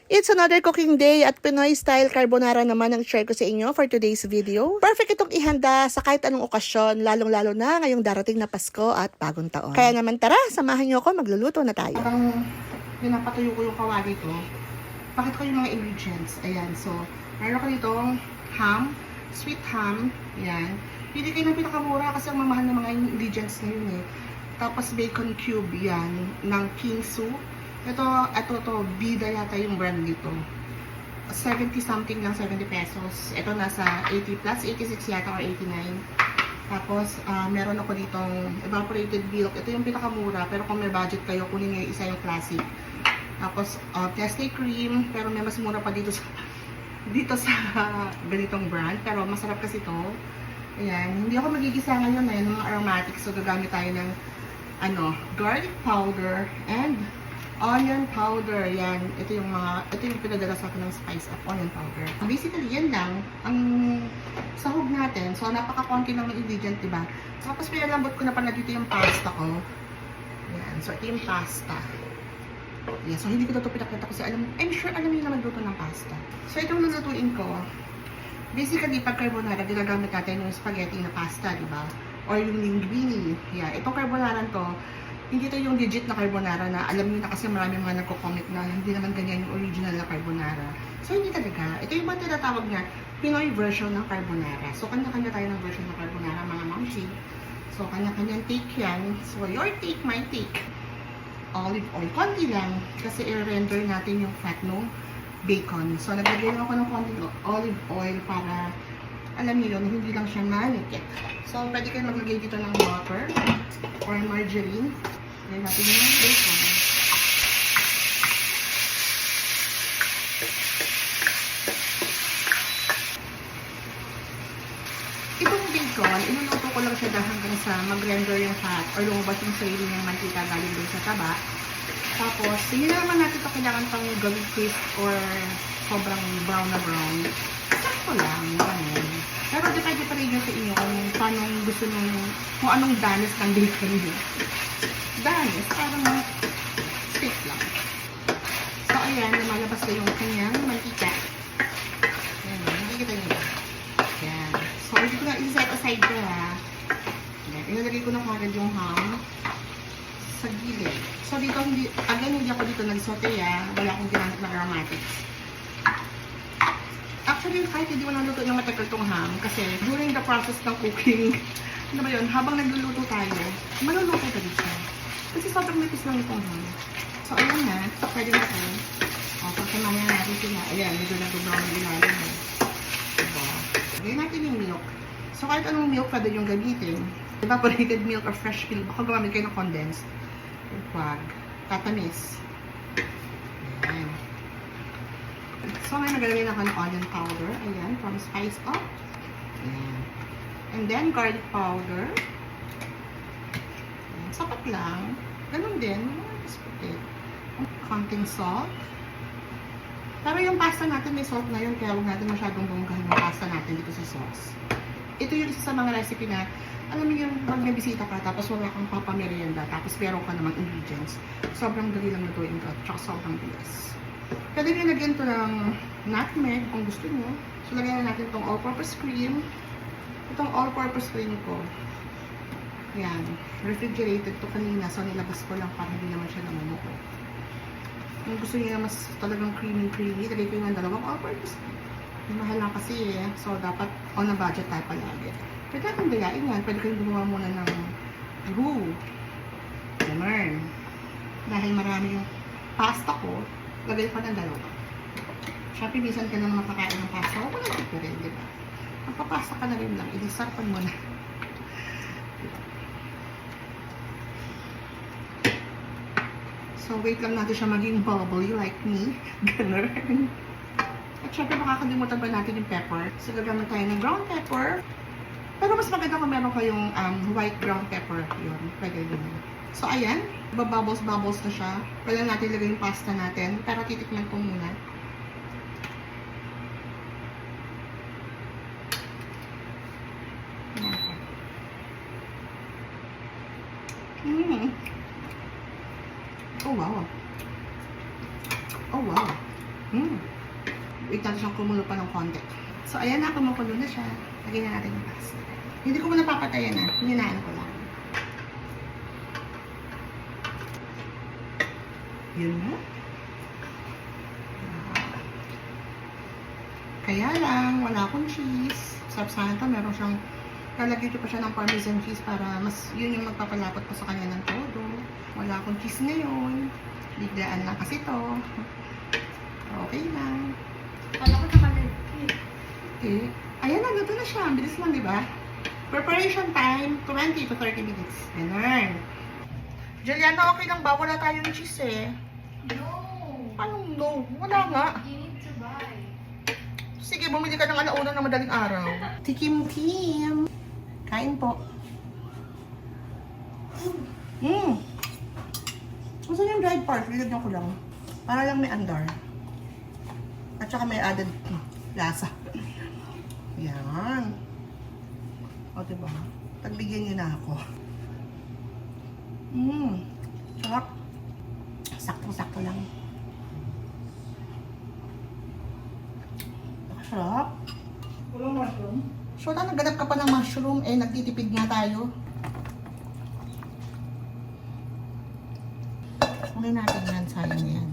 It's another cooking day at Pinoy style carbonara naman ang share ko sa inyo for today's video. Perfect itong ihanda sa kahit anong okasyon, lalong-lalo na ngayong darating na Pasko at bagong taon. Kaya naman tara, samahan niyo ako, magluluto na tayo. Habang pinapatuyo ko yung kawali ko, pakita ko yung mga ingredients. Ayan, so, meron ko ditong ham, sweet ham, yan. Pili kayo ng pinakamura kasi ang mamahal ng mga ingredients na yun eh. Tapos bacon cube, yan, ng King Su. Ito, bida yata yung brand nito. 70 something lang, 70 pesos. Ito nasa 80 plus, 86 yata or 89. Tapos, meron ako ditong evaporated milk. Ito yung pinakamura, pero kung may budget kayo, kunin nyo yung isa yung classic. Tapos, Nestle cream, pero may mas mura pa dito sa ganitong brand. Pero masarap kasi ito. Ayan, hindi ako magigisa ngayon ng mga aromatics. So, gagamit tayo ng garlic powder and onion powder. Yan, ito yung pinadala sa akin ng Spice Up onion powder. Basically, yan lang ang sahog natin. So, napaka-konti lang ng ingredient, diba? Tapos, pinalambot ko na pala dito yung pasta ko. Yan, so ito yung pasta. Yan, so hindi ko ito pinakita kasi I'm sure alam niyo na magluto ng pasta. So, itong lulutuin ko, basically, pag carbonara, ginagamit natin yung spaghetti na pasta, diba? Or yung linguine. Yan, itong carbonara to, hindi ito yung legit na carbonara na alam niyo na kasi marami mga nagko-comment na hindi naman ganyan yung original na carbonara. So, hindi talaga. Ito yung mga tinatawag na Pinoy version ng carbonara. So, kanya-kanya tayo ng version ng carbonara, mga mamsi. So, kanya-kanyang take yan. So, your take, my take. Olive oil. Konti lang kasi i-render natin yung fat ng bacon. So, naglagay lang ako ng konting olive oil para alam niyo yun, hindi lang siya manikit. So, pwede kayo maglagay dito ng butter or margarine. Lagyan natin yung bacon. Itong bacon, inuluto ko lang siya hanggang sa mag-render yung fat or lumabas yung sarili ng mantika galing doon sa taba. Tapos, hindi na naman natin ito kailangan pang gawin crisp or sobrang brown na brown. Sakto lang, ganun. Pero depende pa rin yun sa inyo kung paano gusto nyo, kung anong danis ng bacon nyo. Danis, parang stick lang. So, ayan, lumalabas na yung kanyang mantika. Ayan, nakikita nyo ba? Ayan. So, hindi ko na i-set aside ko ha. Ayan, inalagay ko na kagad yung ham sa gilid. So, dito, hindi ako dito nag-saute ha. Wala akong ginamit ng aromatics. Actually, kahit hindi mo naluto ng matagal tong ham, kasi during the process ng cooking, ano ba yun, habang nagluluto tayo, maluluto ka dito. Kasi sobrang nipis lang itong ham. So, ayan na. So, pwede na ito. O, pagkamayan natin sila. Ayan, medyo nag-brown yung ilalim mo. Diba? Lagyan natin yung milk. So, kahit anong milk pwede yung gamitin. Evaporated milk or fresh milk. Baka gumamit kayo ng condensed. Huwag. Tatamis. Ayan. So, ngayon nagalagay na ako ng onion powder. Ayan, from Spice Up. Ayan. And then, garlic powder. Ayan, sapat lang. Ganun din. Konting salt. Pero yung pasta natin, may salt na yun. Kaya huwag natin masyadong bonggahan yung pasta natin dito sa sauce. Ito yung isa sa mga recipe na, alam mo yung pag may bisita ka, tapos wala kang papamerienda, tapos meron ka namang ingredients. Sobrang dali lang lutuin ka, tsaka sobrang bilis. Pwede nyo lagyan ito ng nutmeg kung gusto nyo. So, lagyan na natin itong all-purpose cream. Itong all-purpose cream ko. Yan. Refrigerated to kanina. So, nilabas ko lang para hindi naman siya namumuko. Kung gusto nyo na mas talagang creamy, lagay ko yung dalawang all-purpose. Mahal lang kasi eh. So, dapat on a budget tayo palagi. Pwede natin dayain yan. Pwede kayong gumawa muna ng roux. Ganun. Dahil marami yung pasta ko, lagay pa ng dalawa. Siyempre, minsan ka na makakain ng pasta. Huwag mo na ito rin, di ba? Magpapasta ka na rin lang. Ilisarpan mo na. So, wait lang natin siya maging bubbly like me. Ganun. At syempre, makakalimutan pa natin yung pepper. So, gagamit tayo ng ground pepper. Pero mas maganda kung meron kayong white ground pepper. Yun, pwede din. So, ayan. Bubbles na siya. Pwede natin ilagay yung pasta natin. Pero titikman ko muna. Oh, wow. Oh, wow. Wait natin siyang kumulo pa ng konti. So, ayan na, kumukulo na siya. Lagyan na natin yung pasta. Hindi ko muna papatayan na. Hininaan ko lang. Yun na. Kaya lang, wala akong cheese. Sarap sana ito. Meron siyang, lalagyan ko pa siya ng parmesan cheese para mas, yun yung magpapalapot pa sa kanya ng todo. Wala akong cheese ngayon. Biglaan lang kasi to. Okay lang. Kala ko nakalit. Okay. Ayan na, luto na siya. Ang bilis lang, di ba? Preparation time, 20 to 30 minutes. Ganun. Juliana, okay lang ba? Wala tayong cheese eh. No. Anong no? Wala nga. You need to buy. Sige, bumili ka ng alauna ng madaling araw. Tikim-tim. Kain po. Gusto niyo yung dried part? Lilagyan ko lang. Para lang may andar. At saka may added lasa. Yan. O, diba? Pagbigyan niyo na ako. Sarap. Sakto-sakto lang. Sarap. Walang mushroom? So, nagganap ka pa ng mushroom, eh, nagtitipid nga tayo. Kunin natin yan, sayang yan.